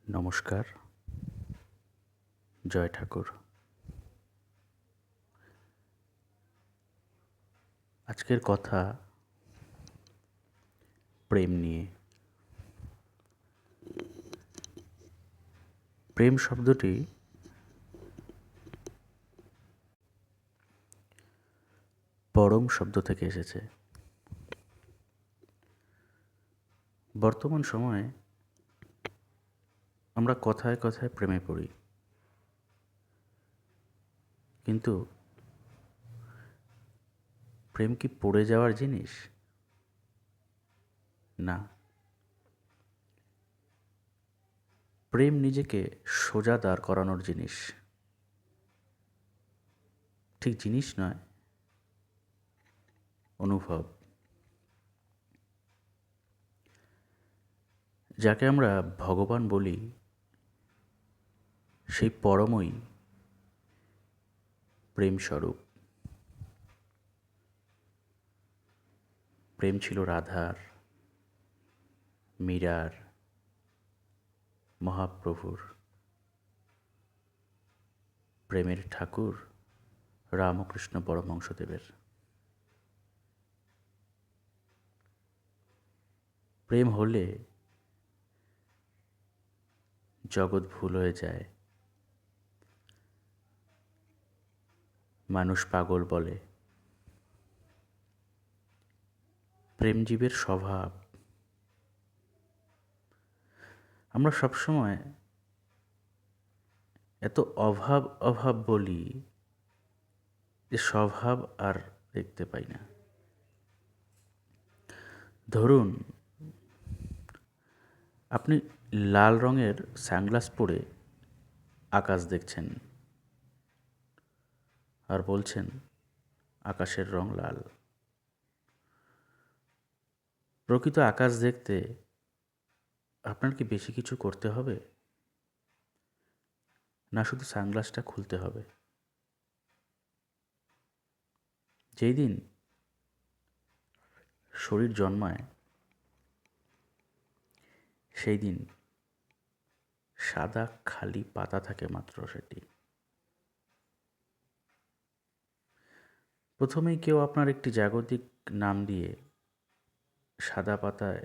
নমস্কার। জয় ঠাকুর। আজকের কথা প্রেম নিয়ে। প্রেম শব্দটি পরম শব্দ থেকে এসেছে। বর্তমান সময়ে আমরা কথায় কথায় প্রেমে পড়ি, কিন্তু প্রেম কি পড়ে যাওয়ার জিনিস? না। প্রেম নিজেকে সোজা দাঁড় করানোর জিনিস। ঠিক জিনিস নয়, অনুভব। যাকে আমরা ভগবান বলি, সেই পরমই প্রেম স্বরূপ। প্রেম ছিল রাধার, মীরার, মহাপ্রভুর। প্রেমের ঠাকুর রামকৃষ্ণ পরমহংসদেবের। প্রেম হলে জগৎ ভুল হয়ে যায়, মানুষ পাগল বলে। প্রেমজীবের স্বভাব। আমরা সবসময় এত অভাব অভাব বলি যে স্বভাব আর দেখতে পাই না। ধরুন, আপনি লাল রঙের সানগ্লাস পরে আকাশ দেখছেন আর বলছেন আকাশের রং লাল। প্রকৃত আকাশ দেখতে আপনার কি বেশি কিছু করতে হবে? না শুধু সানগ্লাসটা খুলতে হবে? যেই দিন শরীর জন্মায় সেই দিন সাদা খালি পাতা থাকে মাত্র সেটি। প্রথমেই কেউ আপনার একটি জাগতিক নাম দিয়ে সাদা পাতায়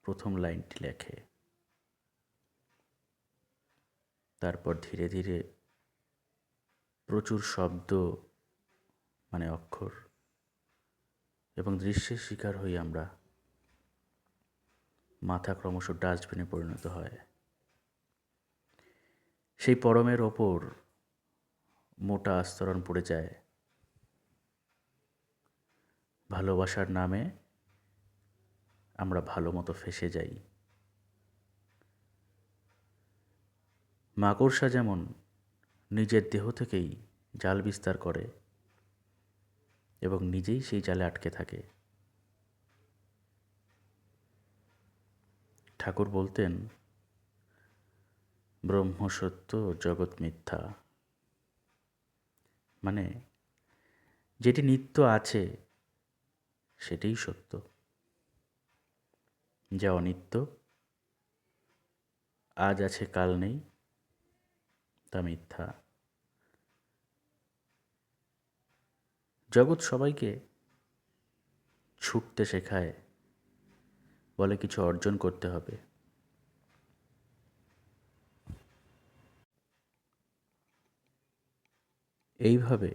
প্রথম লাইনটি লেখে। তারপর ধীরে ধীরে প্রচুর শব্দ মানে অক্ষর এবং দৃশ্যের শিকার হই আমরা। মাথা ক্রমশ ডাস্টবিনে পরিণত হয়। সেই পরমের ওপর মোটা আস্তরণ পড়ে যায়। ভালোবাসার নামে আমরা ভালো মতো ফেঁসে যাই। মাকড়সা যেমন নিজের দেহ থেকেই জাল বিস্তার করে এবং নিজেই সেই জালে আটকে থাকে। ঠাকুর বলতেন, ব্রহ্ম সত্য জগৎ মিথ্যা। মানে যেটি নিত্য আছে সেটাই সত্য, যা অনিত্য, আজ আছে কাল নেই, তা মিথ্যা। জগৎ সবাইকে ছুটতে শেখায়, বলে কিছু অর্জন করতে হবে। এইভাবে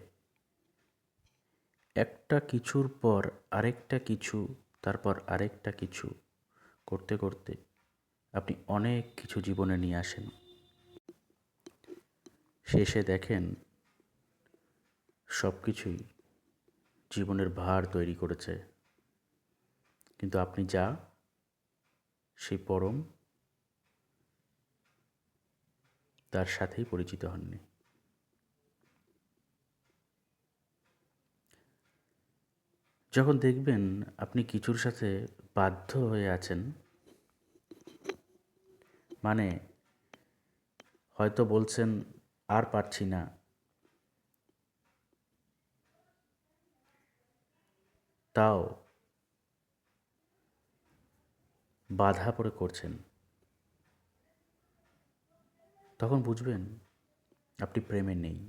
একটা কিছুর পর আরেকটা কিছু, তারপর আরেকটা কিছু করতে করতে আপনি অনেক কিছু জীবনে নিয়ে আসেন। শেষে দেখেন সব কিছুই জীবনের ভার তৈরি করেছে, কিন্তু আপনি যা, সেই পরম, তার সাথেই পরিচিত হননি। যখন দেখবেন আপনি কিছুর সাথে বাধ্য হয়ে আছেন, মানে হয়তো বলছেন আর পারছি না, তাও বাধা পড়ে করছেন, তখন বুঝবেন আপনি প্রেমে নেই।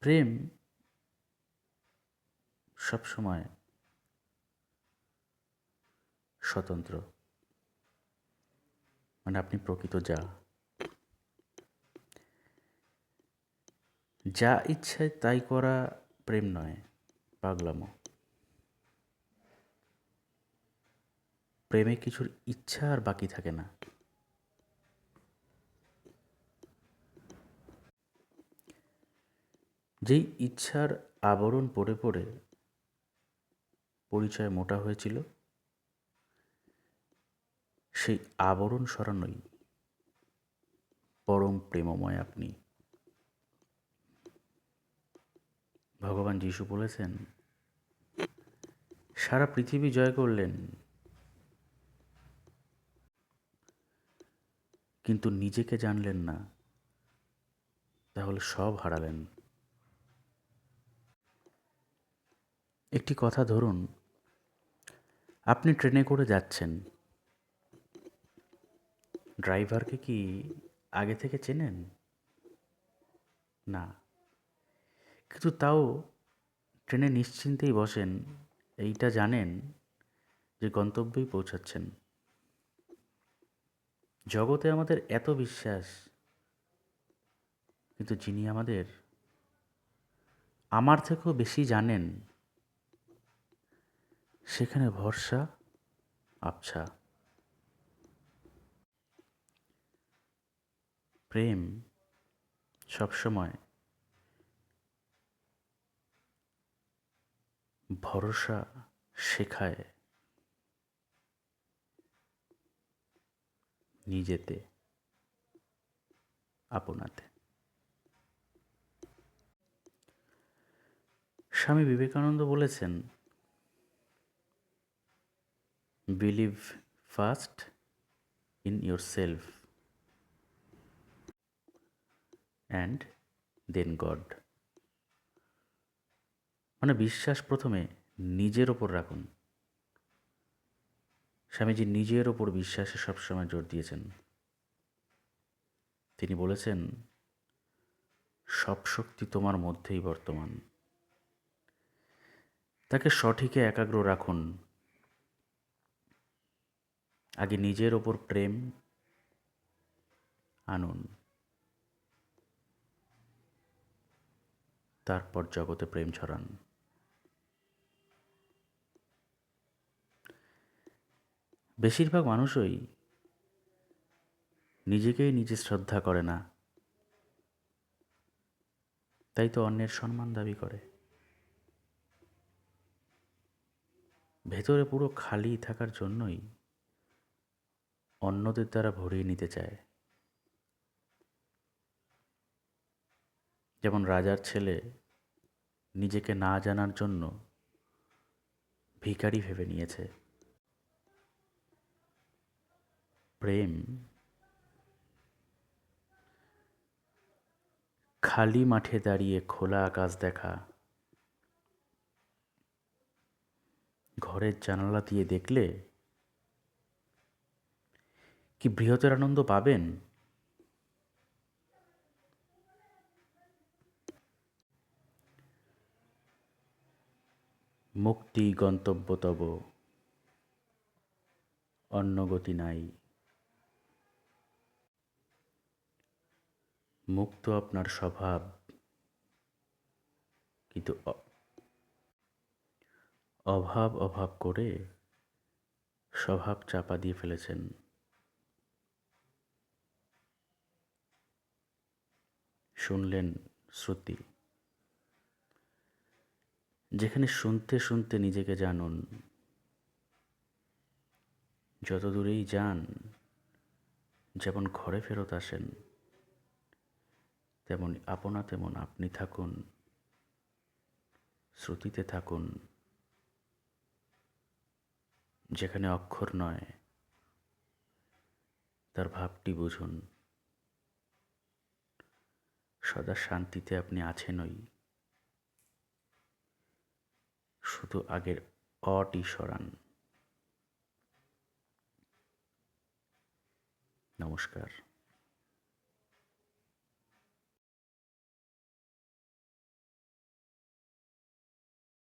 প্রেম সবসময় স্বতন্ত্র, মানে আপনি প্রকৃত যা ইচ্ছায় তাই করা প্রেম নয়, পাগলামো। প্রেমে কিছুর ইচ্ছা আর বাকি থাকে না। যেই ইচ্ছার আবরণ পড়ে পড়ে পরিচয় মোটা হয়েছিল, সেই আবরণ সরানোই পরম প্রেমময় আপনি। ভগবান যিশু বলেছেন, সারা পৃথিবী জয় করলেন, কিন্তু নিজেকে জানলেন না, তাহলে সব হারালেন। একটি কথা ধরুন, আপনি ট্রেনে করে যাচ্ছেন, ড্রাইভারকে কি আগে থেকে চেনেন? না, কিন্তু তাও ট্রেনে নিশ্চিন্তেই বসেন, এইটা জানেন যে গন্তব্যেই পৌঁছাচ্ছেন। জগতে আমাদের এত বিশ্বাস, কিন্তু যিনি আমাদের আমার থেকেও বেশি জানেন, সেখানে ভরসা আবছা। প্রেম সবসময় ভরসা শেখায় নিজেতে, আপনাতে। স্বামী বিবেকানন্দ বলেছেন, believe first in yourself and then God. মানে বিশ্বাস প্রথমে নিজের ওপর রাখুন। স্বামীজি নিজের ওপর বিশ্বাসে সবসময় জোর দিয়েছেন। তিনি বলেছেন, সব শক্তি তোমার মধ্যেই বর্তমান। তাকে সঠিকে একাগ্র রাখুন। আগে নিজের ওপর প্রেম আনুন, তারপর জগতে প্রেম ছড়ান। বেশিরভাগ মানুষই নিজেকেই নিজে শ্রদ্ধা করে না, তাই তো অন্যের সম্মান দাবি করে। ভেতরে পুরো খালি থাকার জন্যই অন্যদের দ্বারা ভরিয়ে নিতে চায়। যেমন রাজার ছেলে নিজেকে না জানার জন্য ভিখারি ভেবে নিয়েছে। প্রেম খালি মাঠে দাঁড়িয়ে খোলা আকাশ দেখা, ঘরের জানালা দিয়ে দেখলে কি বৃহত্তর আনন্দ পাবেন? মুক্তি গন্তব্য তব, অন্য গতি নাই। মুক্ত আপনার স্বভাব, কিন্তু অভাব অভাব করে স্বভাব চাপা দিয়ে ফেলেছেন। শুনলেন শ্রুতি, যেখানে শুনতে শুনতে নিজেকে জানুন। যত দূরেই যান, যেমন ঘরে ফেরত আসেন, তেমন তেমন আপনি থাকুন, শ্রুতিতে থাকুন। যেখানে অক্ষর নয়, তার ভাবটি বুঝুন। সদা শান্তিতে আপনি আছেনই, শুধু আগের অটি সরান। নমস্কার।